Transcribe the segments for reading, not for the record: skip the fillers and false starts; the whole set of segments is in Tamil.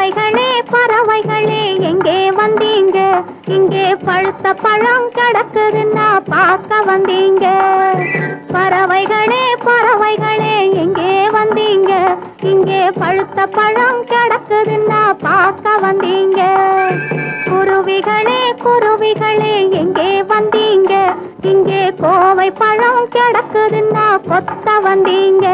பறவைகளே பறவைகளே எங்கே வந்தீங்க? இங்கே பழுத்த பழம் கிடக்குதுன்னா பார்க்க வந்தீங்க. பறவைகளே பறவைகளே எங்கே வந்தீங்க? இங்கே பழுத்த பழம் கிடக்குதுன்னா பார்க்க வந்தீங்க. குருவிகளே குருவிகளே எங்கே வந்தீங்க? இங்கே கோவை பழம் கிடக்குதுன்னா கொத்த வந்தீங்க.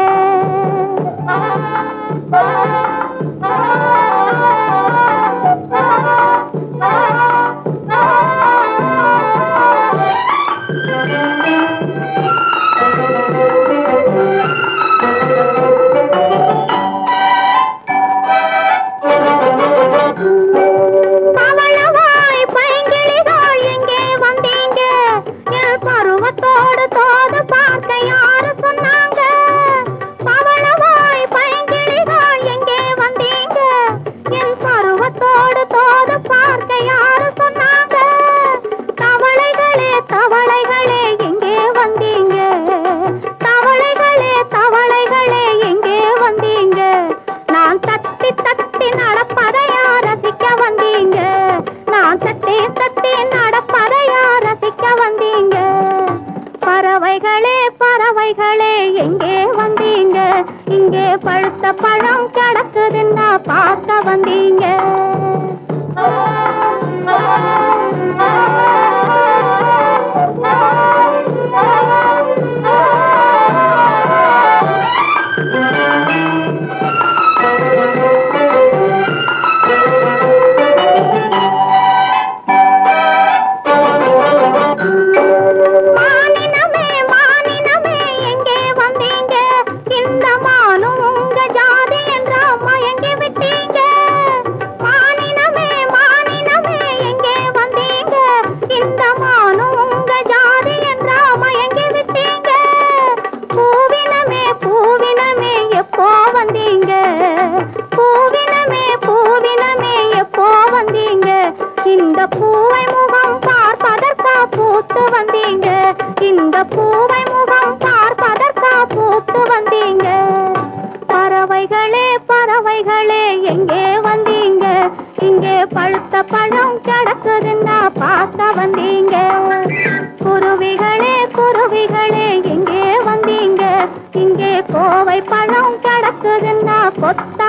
பறவைகளே பறவைகளே எங்கே வந்தீங்க? இங்கே பழுத்த பழம் கிடக்குதுன்னா பார்க்க வந்தீங்க. இந்த பூவை முகம் பார்ப்பதற்கா பூத்து வந்தீங்க? இந்த பூவை முகம் பார்ப்பதற்கா பூத்து வந்தீங்க? பறவைகளே பறவைகளே எங்கே வந்தீங்க? இங்கே பழுத்த பழம் கிடக்குதுன்னா பார்க்க வந்தீங்க. குருவிகளே குருவிகளே எங்கே வந்தீங்க? இங்கே கோவை பழம் கிடக்குதுன்னா கொத்த